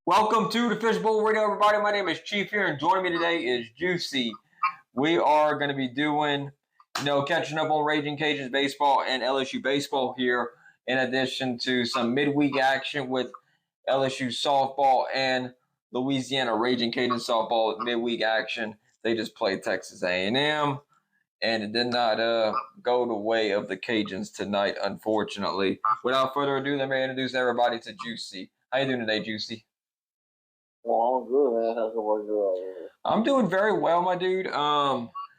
Welcome to the Fishbowl Radio, everybody. My name is Chief here, and joining me today is Juicy. We are going to be doing, catching up on Ragin Cajuns Baseball and LSU Baseball here, in addition to some midweek action with LSU'S Softball and Louisiana Ragin Cajuns Softball midweek action. They just played Texas A&M, and it did not go the way of the Cajuns tonight, unfortunately. Without further ado, let me introduce everybody to Juicy. How you doing today, Juicy? Well, I'm good, man. How's it going? I'm doing very well, my dude.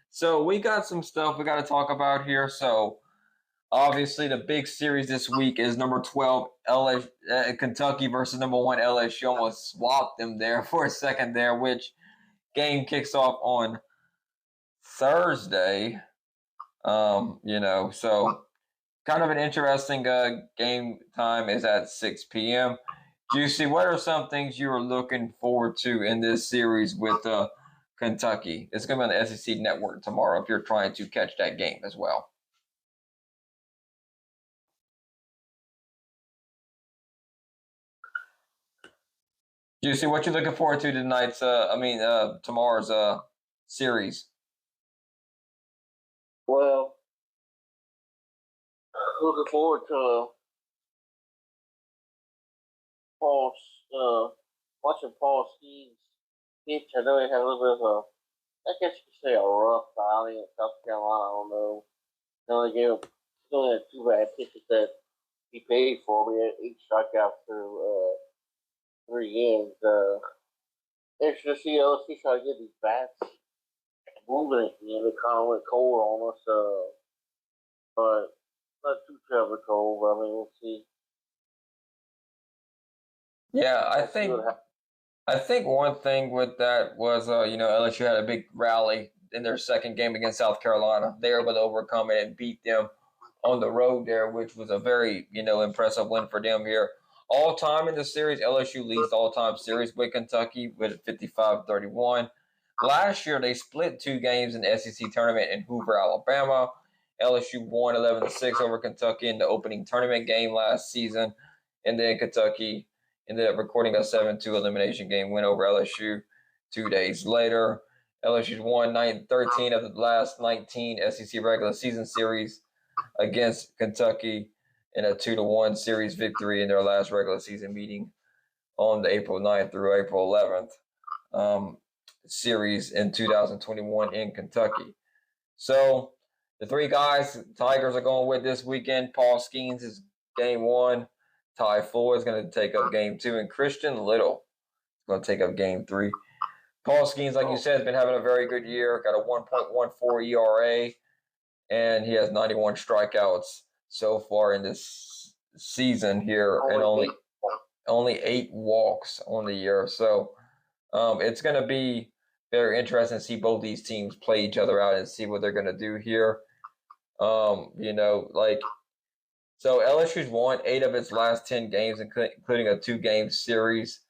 So we got some stuff we got to talk about here. So obviously, the big series this week is number 12 Kentucky versus number 1 LSU. Almost swapped them there for a second there, which game kicks off on Thursday. So kind of an interesting game time is at 6 p.m. Juicy, what are some things you are looking forward to in this series with Kentucky? It's going to be on the SEC Network tomorrow if you're trying to catch that game as well. Juicy, what you looking forward to tonight's? Tomorrow's series. Well, looking forward to watching Paul Skeens pitch. I know he had a little bit of I guess you could say a rough outing in South Carolina. I don't know. He only had 2 bad pitches that he paid for. We had 8 strikeouts through 3 games. Interesting to see LSU try to get these bats moving. They kind of went cold on us. But not too terribly cold. But we'll see. Yeah, I think one thing with that was, LSU had a big rally in their second game against South Carolina. They were able to overcome it and beat them on the road there, which was a very, impressive win for them here. All time in the series, LSU leads the all-time series with Kentucky with 55-31. Last year, they split 2 games in the SEC tournament in Hoover, Alabama. LSU won 11-6 over Kentucky in the opening tournament game last season, and then Kentucky ended up recording a 7-2 elimination game win over LSU 2 days later. LSU's won 13 of the last 19 SEC regular season series against Kentucky in a 2-1 series victory in their last regular season meeting on the April 9th through April 11th series in 2021 in Kentucky. So the 3 guys Tigers are going with this weekend. Paul Skeens is game 1. Ty Floyd is going to take up game 2, and Christian Little is going to take up game 3. Paul Skeens, like you said, has been having a very good year. Got a 1.14 ERA, and he has 91 strikeouts so far in this season here, and only 8 walks on the year. So it's going to be very interesting to see both these teams play each other out and see what they're going to do here. So LSU's won 8 of its last 10 games, including a 2-game series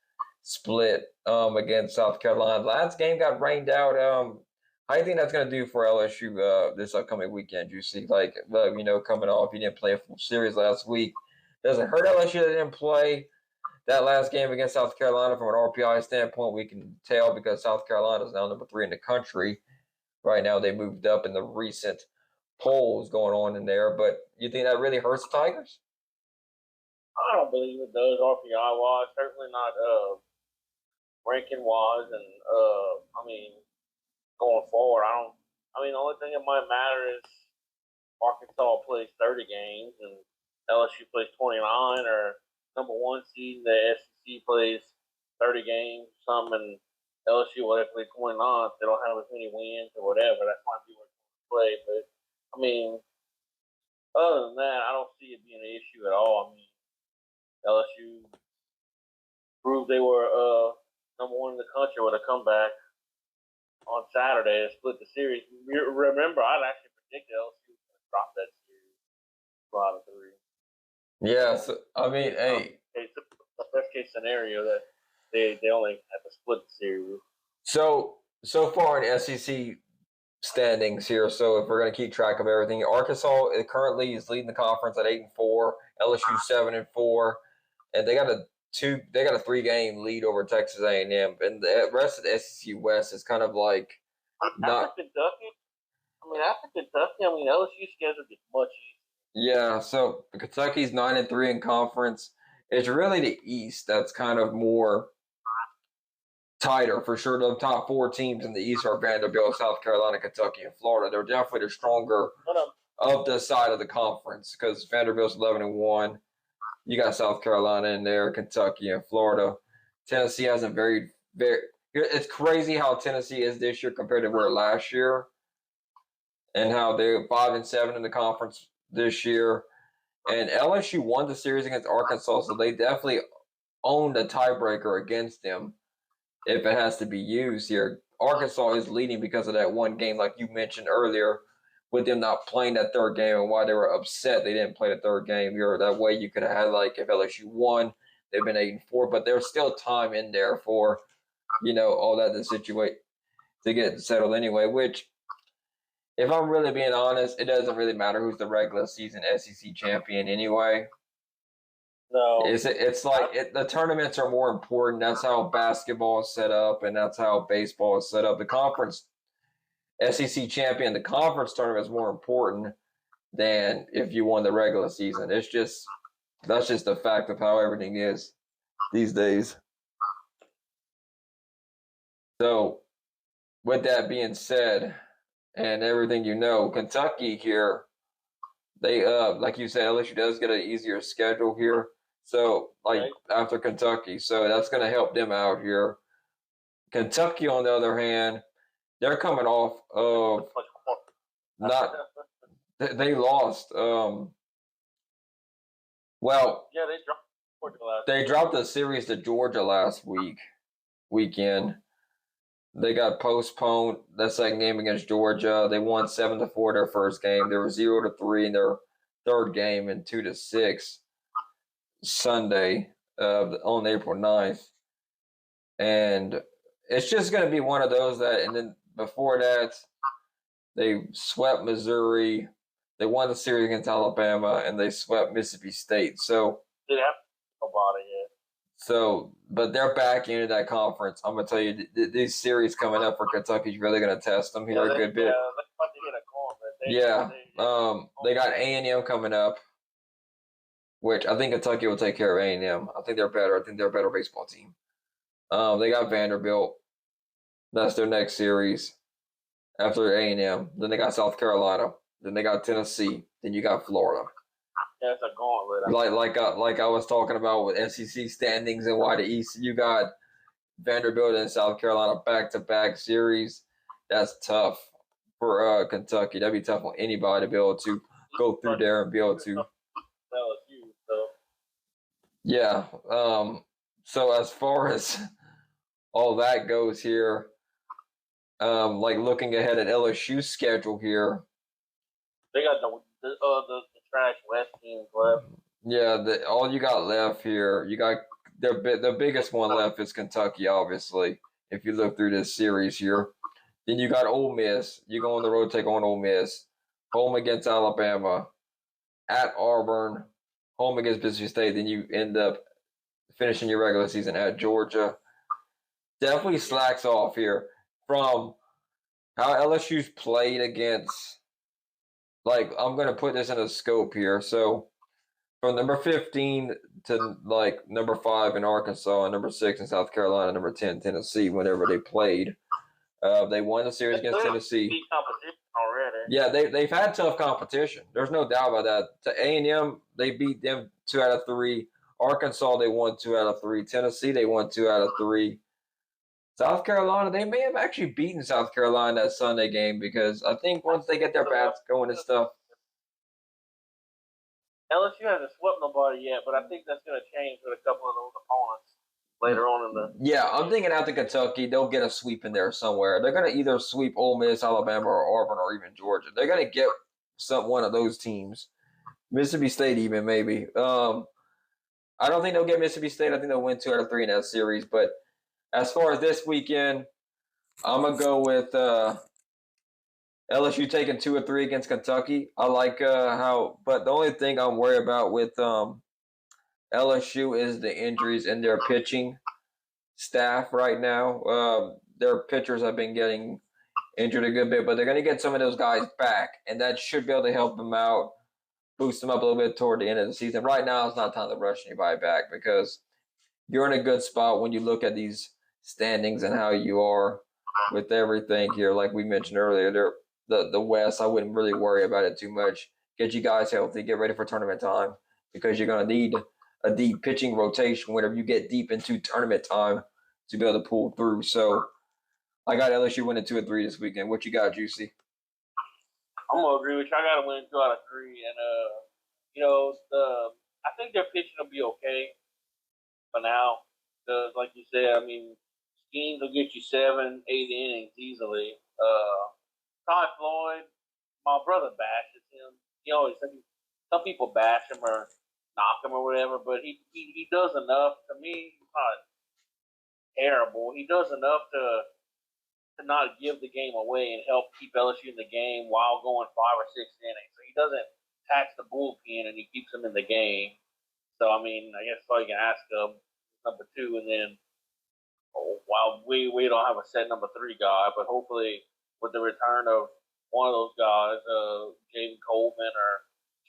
split against South Carolina. Last game got rained out. How do you think that's going to do for LSU this upcoming weekend? You see, coming off, you didn't play a full series last week. Does it hurt LSU that didn't play that last game against South Carolina from an RPI standpoint? We can tell because South Carolina is now number 3 in the country. Right now, they moved up in the recent polls going on in there, but you think that really hurts the Tigers? I don't believe it does RPI wise. Certainly not ranking wise, and going forward, the only thing that might matter is Arkansas plays 30 games and LSU plays 29, or number 1 seed the SEC plays 30 games, and LSU will play 29 if they don't have as many wins or whatever. That might be what they play, but other than that, I don't see it being an issue at all. LSU proved they were number 1 in the country with a comeback on Saturday to split the series. Remember, I'd actually predicted LSU was going to drop that series 2 out of 3. Yeah, so, it's the best case scenario that they only have to split the series. So far in SEC standings here. So if we're going to keep track of everything, Arkansas currently is leading the conference at 8-4, LSU 7-4, and they got a They got a 3-game lead over Texas A&M, and the rest of the SEC West is kind of like not. After Kentucky, LSU schedule gets much easier. Yeah, so Kentucky's 9-3 in conference. It's really the East that's kind of more tighter for sure. The top 4 teams in the East are Vanderbilt, South Carolina, Kentucky, and Florida. They're definitely the stronger of the side of the conference because Vanderbilt's 11-1. You got South Carolina in there, Kentucky, and Florida. Tennessee has a very. It's crazy how Tennessee is this year compared to where last year, and how they're 5-7 in the conference this year. And LSU won the series against Arkansas, so they definitely owned a tiebreaker against them if it has to be used here. Arkansas is leading because of that one game, like you mentioned earlier, with them not playing that third game and why they were upset they didn't play the third game here. That way you could have had, like, if LSU won, they've been 8-4, but there's still time in there for, all that to get settled anyway, which, if I'm really being honest, it doesn't really matter who's the regular season SEC champion anyway. No. It's like the tournaments are more important. That's how basketball is set up, and that's how baseball is set up. The conference SEC champion, the conference tournament is more important than if you won the regular season. That's just the fact of how everything is these days. So, with that being said, and everything Kentucky here, they like you said, LSU does get an easier schedule here. So, after Kentucky, so that's going to help them out here. Kentucky, on the other hand, they're coming off of they lost. They dropped the series to Georgia last weekend. They got postponed that second game against Georgia. They won 7-4 their first game. They were 0-3 in their third game and 2-6 Sunday on April 9th. And it's just going to be one of those and then before that, they swept Missouri. They won the series against Alabama, and they swept Mississippi State. So they have nobody yet. So, but they're back into that conference. I'm going to tell you, these series coming up for Kentucky is really going to test them here a good bit. They got A&M coming up, which I think Kentucky will take care of A&M. I think they're better. I think they're a better baseball team. They got Vanderbilt. That's their next series after A&M. Then they got South Carolina. Then they got Tennessee. Then you got Florida. That's a gauntlet. Like I was talking about with SEC standings and why the East, you got Vanderbilt and South Carolina back-to-back series. That's tough for Kentucky. That'd be tough on anybody to be able to go through there and be able to. LSU, so. Yeah. So as far as all that goes here, looking ahead at LSU's schedule here. They got the trash West teams left. Yeah, all you got left here, you got the biggest one left is Kentucky, obviously. If you look through this series here, then you got Ole Miss. You go on the road, take on Ole Miss, home against Alabama, at Auburn, home against Mississippi State. Then you end up finishing your regular season at Georgia. Definitely slacks off here from how LSU's played against. I'm going to put this in a scope here. So, from number 15 to, number 5 in Arkansas, and number 6 in South Carolina, number 10 Tennessee, whenever they played. They won the series against Tennessee. Competition already. Yeah, they've had tough competition. There's no doubt about that. To A&M, they beat them 2 out of 3. Arkansas, they won 2 out of 3. Tennessee, they won 2 out of 3. South Carolina, they may have actually beaten South Carolina that Sunday game because I think once they get their bats going and stuff. LSU hasn't swept nobody yet, but I think that's going to change with a couple of those opponents later on in the. Yeah, I'm thinking after Kentucky, they'll get a sweep in there somewhere. They're going to either sweep Ole Miss, Alabama, or Auburn, or even Georgia. They're going to get one of those teams. Mississippi State, even maybe. I don't think they'll get Mississippi State. I think they'll win 2 out of 3 in that series, but. As far as this weekend, I'm going to go with LSU taking 2 or 3 against Kentucky. I like but the only thing I'm worried about with LSU is the injuries in their pitching staff right now. Their pitchers have been getting injured a good bit, but they're going to get some of those guys back, and that should be able to help them out, boost them up a little bit toward the end of the season. Right now, it's not time to rush anybody back because you're in a good spot when you look at these standings and how you are with everything here. Like we mentioned earlier, the West, I wouldn't really worry about it too much. Get you guys healthy, get ready for tournament time because you're going to need a deep pitching rotation whenever you get deep into tournament time to be able to pull through. So I got LSU winning 2 or 3 this weekend. What you got, Juicy? I'm gonna agree with you. I got to win 2 out of 3, and I think their pitching will be okay for now. Because, like you said, I mean, Skeens will get you 7, 8 innings easily. Ty Floyd, my brother bashes him. He always some people bash him or knock him or whatever, but he does enough. To me, he's not terrible. He does enough to not give the game away and help keep LSU in the game while going 5 or 6 innings. So he doesn't tax the bullpen and he keeps them in the game. So I mean, I guess all you can ask him number 2, and then while we don't have a set number 3 guy, but hopefully with the return of one of those guys, Jaden Coleman or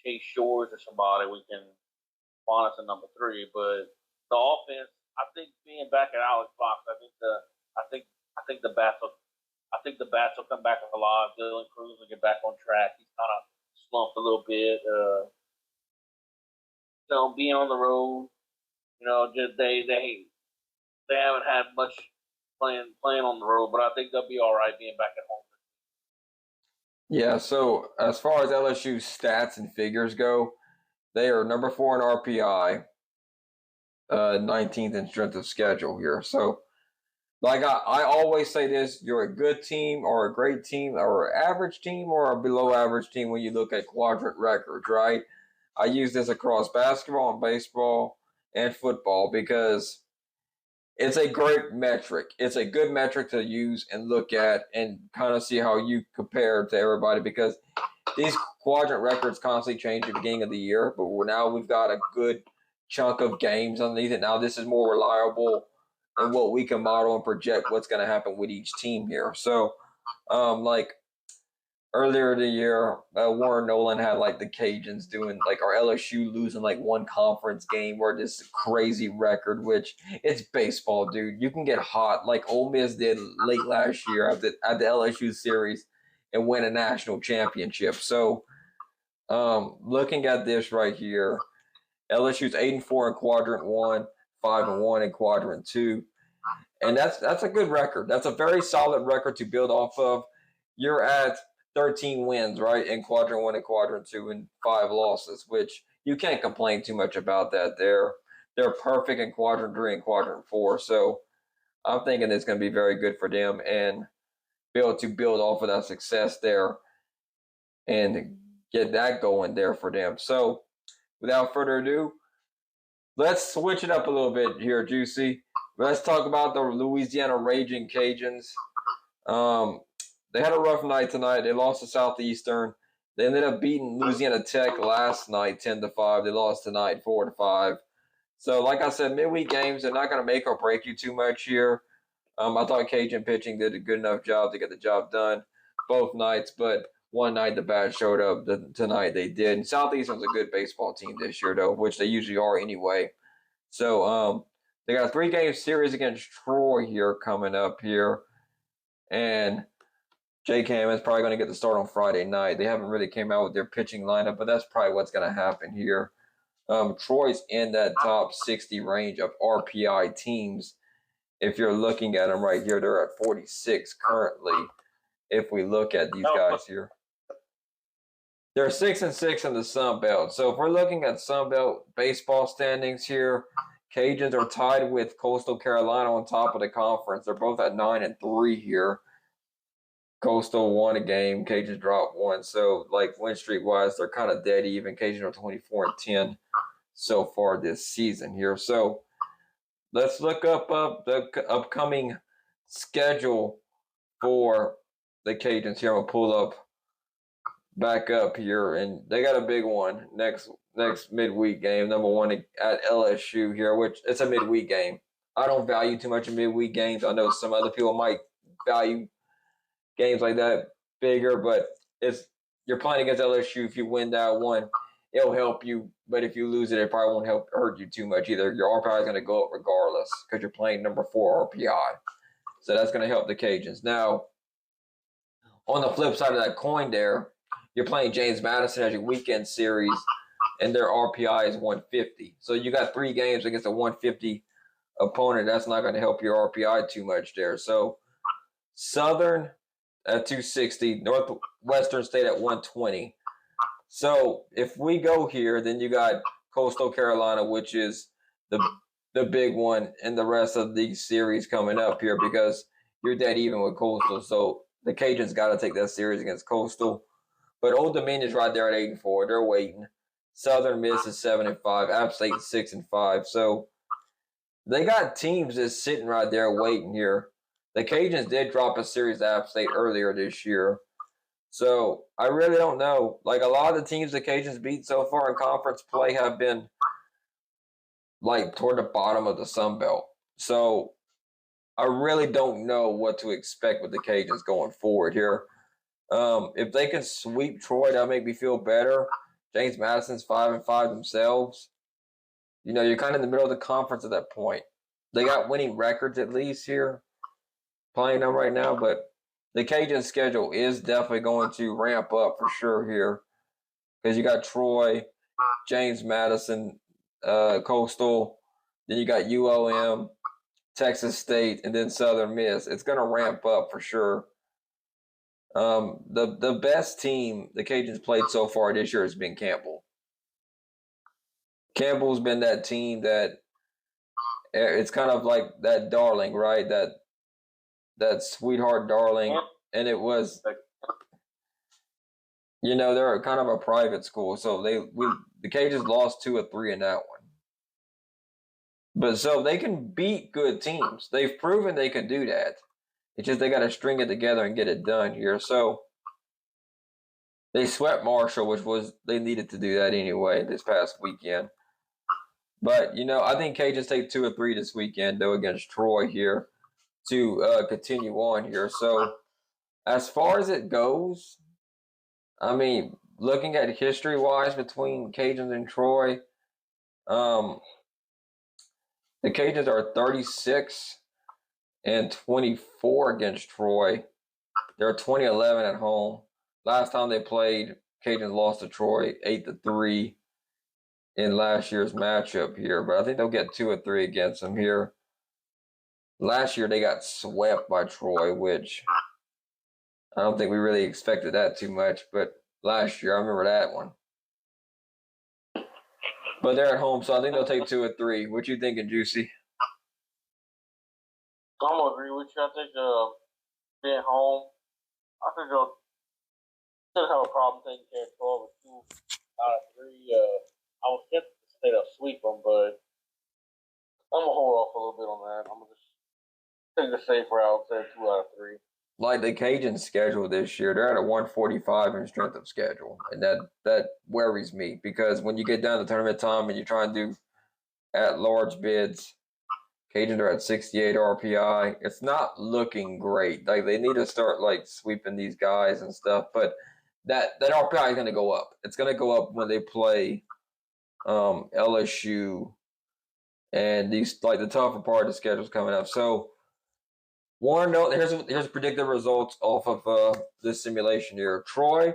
Chase Shores or somebody, we can find us a number 3. But the offense, I think being back at Alex Fox, I think the bats will come back alive. Dylan Cruz will get back on track. He's kind of slumped a little bit. Being on the road, just they haven't had much playing on the road, but I think they'll be all right being back at home. Yeah, so as far as LSU stats and figures go, they are number 4 in RPI, 19th in strength of schedule here. So, like I always say this, you're a good team or a great team or an average team or a below average team when you look at quadrant records, right? I use this across basketball and baseball and football because it's a great metric. It's a good metric to use and look at and kind of see how you compare to everybody because these quadrant records constantly change at the beginning of the year, but now we've got a good chunk of games underneath it. Now this is more reliable and what we can model and project what's going to happen with each team here. So, like earlier in the year, Warren Nolan had like the Cajuns doing like our LSU losing like one conference game or this crazy record, which it's baseball, dude. You can get hot like Ole Miss did late last year at the LSU series and win a national championship. So, looking at this right here, LSU's 8-4 in quadrant 1, 5-1 in quadrant 2. And that's a good record. That's a very solid record to build off of. You're at 13 wins, right, in quadrant 1 and quadrant 2 and 5 losses, which you can't complain too much about that. They're perfect in quadrant 3 and quadrant 4. So I'm thinking it's going to be very good for them and be able to build off of that success there and get that going there for them. So without further ado, let's switch it up a little bit here, Juicy. Let's talk about the Louisiana Ragin Cajuns. They had a rough night tonight. They lost to Southeastern. They ended up beating Louisiana Tech last night 10-5. They lost tonight 4-5. So, like I said, midweek games, they're not going to make or break you too much here. I thought Cajun pitching did a good enough job to get the job done both nights, but one night the bats showed up. Tonight they did. And Southeastern's a good baseball team this year, though, which they usually are anyway. So, they got a 3-game series against Troy here coming up here. And Jake Hammond's probably going to get the start on Friday night. They haven't really came out with their pitching lineup, but that's probably what's going to happen here. Troy's in that top 60 range of RPI teams. If you're looking at them right here, they're at 46 currently. If we look at these guys here, they're 6-6 in the Sun Belt. So if we're looking at Sun Belt baseball standings here, Cajuns are tied with Coastal Carolina on top of the conference. They're both at 9-3 here. Coastal won a game. Cajuns dropped one. So, like, win streak-wise, they're kind of dead even. Cajuns are 24-10 so far this season here. So, let's look up the upcoming schedule for the Cajuns here. I'm going to pull up back up here. And they got a big one next next midweek game, number 1 at LSU here, which it's a midweek game. I don't value too much in midweek games. I know some other people might value games like that bigger, but you're playing against LSU. If you win that one, it'll help you. But if you lose it, it probably won't hurt you too much either. Your RPI is going to go up regardless because you're playing number 4 RPI. So that's going to help the Cajuns. Now, on the flip side of that coin there, you're playing James Madison as your weekend series, and their RPI is 150. So you got 3 games against a 150 opponent. That's not going to help your RPI too much there. So Southern at 260, Northwestern State at 120. So if we go here, then you got Coastal Carolina, which is the big one, and the rest of these series coming up here because you're dead even with Coastal. So the Cajuns got to take that series against Coastal. But Old Dominion's right there at 8-4. They're waiting. Southern Miss is 7-5. App State 6-5. So they got teams that's sitting right there waiting here. The Cajuns did drop a series to App State earlier this year. So I really don't know. Like a lot of the teams the Cajuns beat so far in conference play have been like toward the bottom of the Sun Belt. So I really don't know what to expect with the Cajuns going forward here. If they can sweep Troy, that'll make me feel better. James Madison's 5-5 themselves. You know, you're kind of in the middle of the conference at that point. They got winning records at least here, playing them right now, but the Cajun schedule is definitely going to ramp up for sure here because you got Troy, James Madison, Coastal, then you got UOM, Texas State, and then Southern Miss. It's going to ramp up for sure. The best team the Cajuns played so far this year has been Campbell. Campbell's been that team that it's kind of like that darling, right? That sweetheart darling. And it was, you know, they're kind of a private school. So the Cajuns lost 2 or 3 in that one. But so they can beat good teams. They've proven they can do that. It's just they got to string it together and get it done here. So they swept Marshall, which was they needed to do that anyway this past weekend. But, you know, I think Cajuns take 2 or 3 this weekend, though, against Troy here to continue on here. So as far as it goes, I mean, looking at history-wise between Cajuns and Troy, the Cajuns are 36-24 against Troy. They're 20-11 at home. Last time they played, Cajuns lost to Troy 8-3 in last year's matchup here. But I think they'll get 2 or 3 against them here. Last year they got swept by Troy, which I don't think we really expected that too much. But last year, I remember that one. But they're at home, so I think they'll take 2 or 3. What you thinking, Juicy? I'm gonna agree with you. I think being home, I think they'll still have a problem taking care of 12 or 2 out of 3. I was tempted to say they'll sweep them, but I'm gonna hold off a little bit on that. I'm gonna just take the safe route, say 2 out of 3. Like the Cajuns schedule this year, they're at a 145 in strength of schedule. And that worries me because when you get down to tournament time and you try and do at large bids, Cajuns are at 68 RPI. It's not looking great. Like they need to start like sweeping these guys and stuff. But that RPI is going to go up. It's going to go up when they play LSU and these like the tougher part of the schedule is coming up. So one note, here's predicted results off of this simulation here. Troy,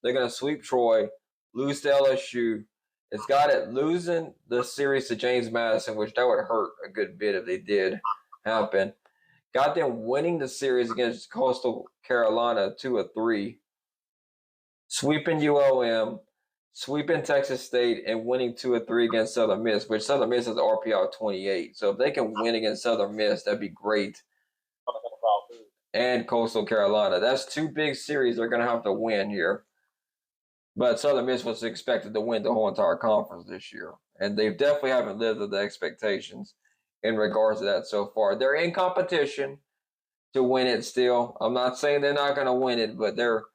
they're going to sweep Troy, lose to LSU. It's got it losing the series to James Madison, which that would hurt a good bit if they did happen. Got them winning the series against Coastal Carolina 2 or 3, sweeping UOM, sweeping Texas State, and winning 2 or 3 against Southern Miss, which Southern Miss has an RPI of 28. So if they can win against Southern Miss, that'd be great. And Coastal Carolina. That's 2 big series they're going to have to win here. But Southern Miss was expected to win the whole entire conference this year. And they definitely haven't lived up to the expectations in regards to that so far. They're in competition to win it still. I'm not saying they're not going to win it, but they're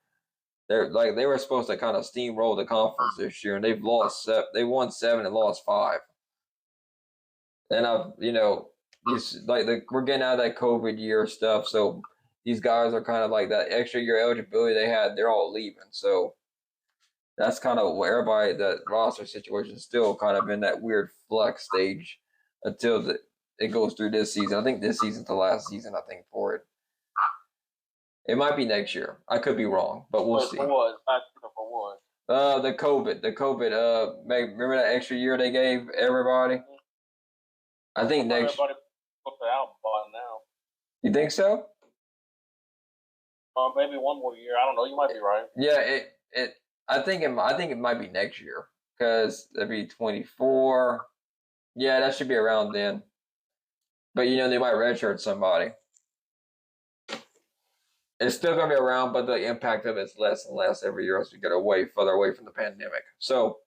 they were supposed to kind of steamroll the conference this year, and they've lost. They won 7 and lost 5. And we're getting out of that COVID year stuff, so these guys are kind of like that extra year eligibility they had. They're all leaving, so that's kind of where everybody that roster situation is still kind of in that weird flex stage until it goes through this season. I think this season's the last season. I think for it. It might be next year. I could be wrong, but we'll see. For what? For what? The COVID. Remember that extra year they gave everybody? I think next. Everybody put it out by now. You think so? Maybe one more year. I don't know. You might be right. Yeah, I think it might be next year because it'd be 24. Yeah, that should be around then. But they might redshirt somebody. It's still going to be around, but the impact of it's less and less every year as we get further away from the pandemic. So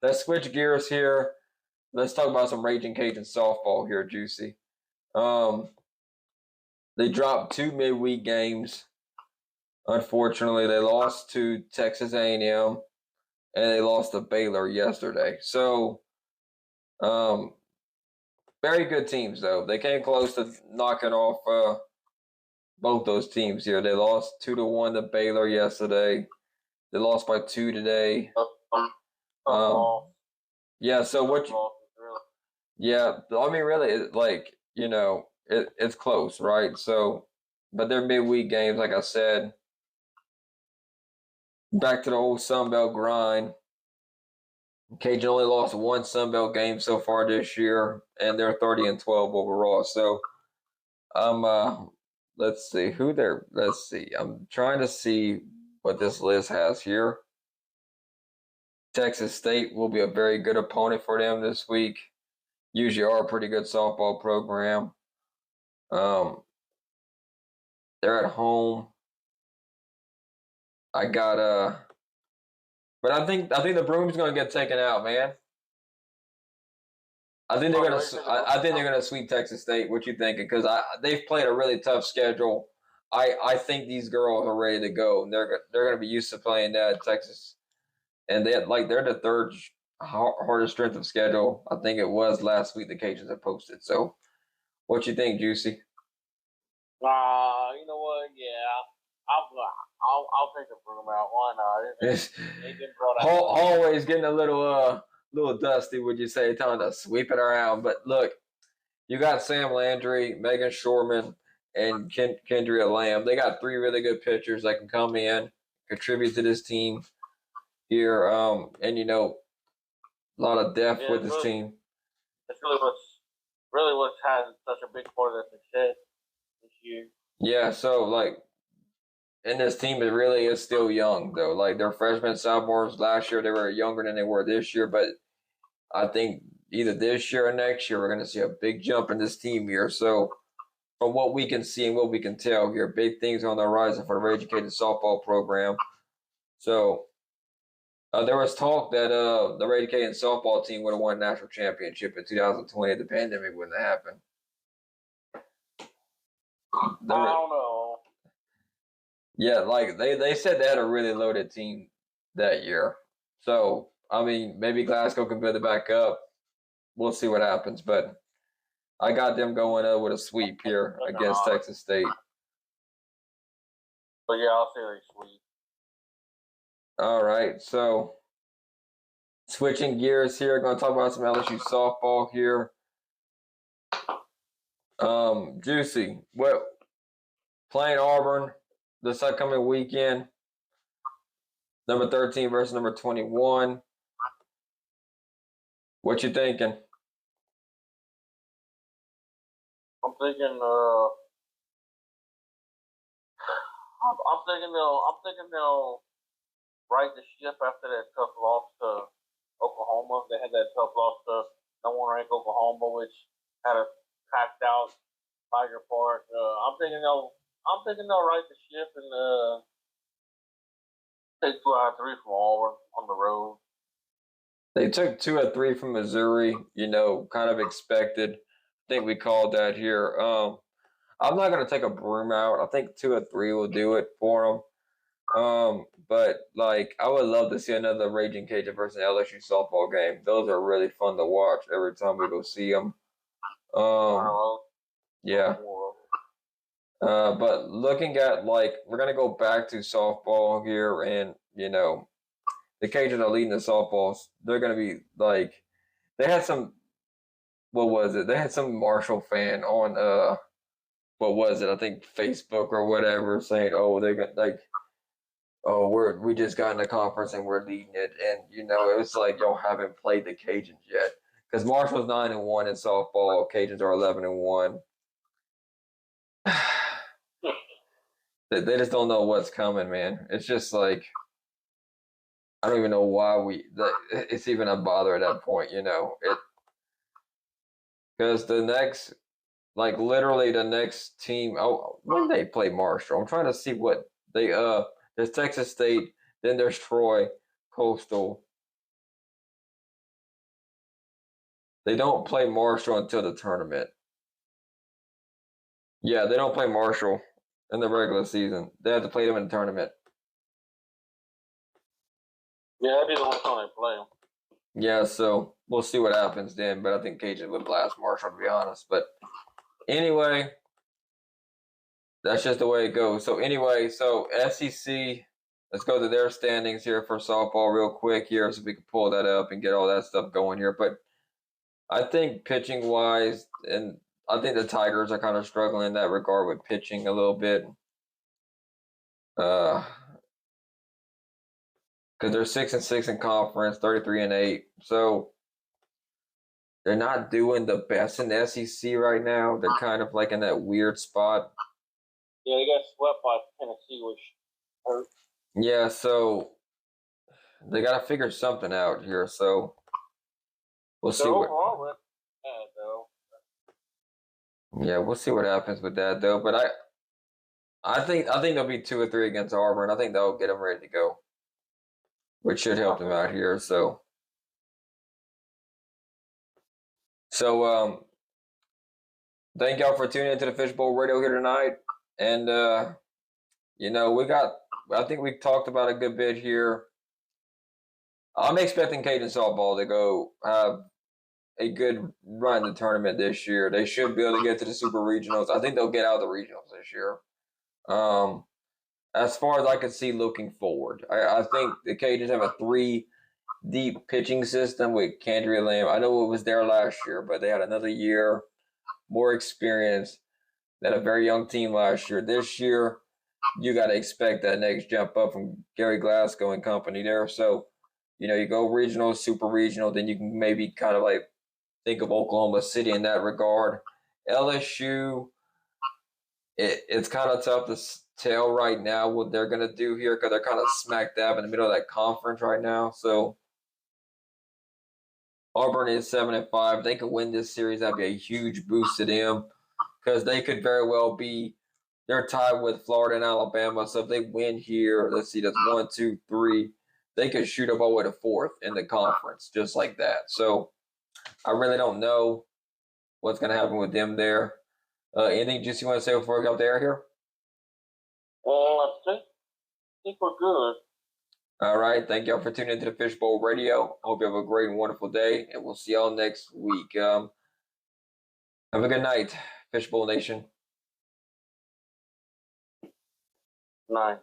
let's switch gears here. Let's talk about some Ragin Cajuns softball here, Juicy. They dropped 2 midweek games. Unfortunately, they lost to Texas A&M, and they lost to Baylor yesterday. So, very good teams, though. They came close to knocking off both those teams here. They lost 2-1 to Baylor yesterday. They lost by 2 today. Yeah. So what? Yeah. I mean, really, it's close, right? So, but they're midweek games, like I said. Back to the old Sun Belt grind. Cajun only lost 1 Sun Belt game so far this year, and they're 30-12 overall. So, let's see who they're. Let's see. I'm trying to see what this list has here. Texas State will be a very good opponent for them this week. Usually are a pretty good softball program. They're at home. But I think the Broom's going to get taken out, man. I think they're gonna sweep Texas State. What you thinking? Because they've played a really tough schedule. I think these girls are ready to go. They're gonna be used to playing that Texas, and they're the third hardest strength of schedule. I think it was last week the Cajuns have posted. So, what you think, Juicy? You know what? Yeah, I'll take the Broom out. Why not? Always getting a little dusty, would you say, telling to sweep it around. But look, you got Sam Landry, Megan Shorman, and Kendria Lamb. They got 3 really good pitchers that can come in, contribute to this team here. And a lot of depth with this team. That's really what's had such a big part of their success this year. Yeah, so and this team really is still young, though. Like, their freshmen, sophomores last year, they were younger than they were this year. But I think either this year or next year, we're going to see a big jump in this team here. So, from what we can see and what we can tell here, big things on the horizon for the Ragin Cajuns softball program. So, there was talk that the Ragin Cajuns softball team would have won a national championship in 2020 if the pandemic wouldn't have happened. I don't know. Yeah, they said they had a really loaded team that year. So, I mean, maybe Glasgow can build it back up. We'll see what happens. But I got them going with a sweep here against Texas State. But yeah, I'll say they sweep. All right, so switching gears here, going to talk about some LSU softball here. Juicy, playing Auburn this upcoming weekend. Number 13 versus number 21. What you thinking? I'm thinking they'll right the ship after that tough loss to Oklahoma. They had that tough loss to number 1 ranked Oklahoma, which had a packed out Tiger Park. I'm thinking they'll right the ship and take 2 out of 3 from Auburn on the road. They took 2 out of 3 from Missouri. Kind of expected. I think we called that here. I'm not going to take a Broom out. I think 2 out of 3 will do it for them. But like I would love to see another Ragin Cajun versus LSU softball game. Those are really fun to watch every time we go see them. Yeah. But looking at like we're gonna go back to softball here, and the Cajuns are leading the softballs. They're gonna be like they had some. What was it? They had some Marshall fan on what was it? I think Facebook or whatever saying, "Oh, they're gonna like." Oh, we just got in the conference and we're leading it, and it was like y'all haven't played the Cajuns yet because Marshall's 9-1 in softball, Cajuns are 11-1. They just don't know what's coming, man. It's just like I don't even know why it's even a bother at that point, because the next, like literally the next team. Oh, when they play Marshall, I'm trying to see what they there's Texas State, then there's Troy, Coastal. They don't play Marshall until the tournament. Yeah, they don't play Marshall in the regular season. They have to play them in the tournament. Yeah, that'd be the only time they play them. Yeah, so we'll see what happens then. But I think Cajun would blast Marshall, to be honest. But anyway, that's just the way it goes. So anyway, so SEC, let's go to their standings here for softball real quick here so we can pull that up and get all that stuff going here. But I think pitching wise, and I think the Tigers are kind of struggling in that regard with pitching a little bit. Because they're 6-6 in conference, 33-8. So they're not doing the best in the SEC right now. They're kind of like in that weird spot. Yeah, they got swept by Tennessee, which hurt. Yeah, so they got to figure something out here. So we'll see what. Yeah, we'll see what happens with that though. But I think there'll be 2 or 3 against Auburn. I think they'll get them ready to go, which should help them out here. So thank y'all for tuning into the Fishbowl Radio here tonight. And I think we talked about a good bit here. I'm expecting Cajun softball to go have a good run in the tournament this year. They should be able to get to the super regionals. I think they'll get out of the regionals this year. As far as I can see looking forward, I think the Cajuns have a 3 deep pitching system with Candria Lamb. I know it was there last year, but they had another year, more experience. They had a very young team last year. This year, you got to expect that next jump up from Gary Glasgow and company there. So, you go regional, super regional, then you can maybe kind of like think of Oklahoma City in that regard. LSU, it's kind of tough to tell right now what they're going to do here because they're kind of smack dab in the middle of that conference right now. So Auburn is 7-5. They could win this series. That'd be a huge boost to them because they could very well be. They're tied with Florida and Alabama. So if they win here, let's see, that's 1, 2, 3. They could shoot up all the way to 4th in the conference just like that. So I really don't know what's going to happen with them there. Anything just you want to say before we go there here? I think we're good. All right. Thank y'all for tuning into the Fishbowl Radio. Hope you have a great and wonderful day, and we'll see y'all next week. Have a good night, Fishbowl Nation. Night.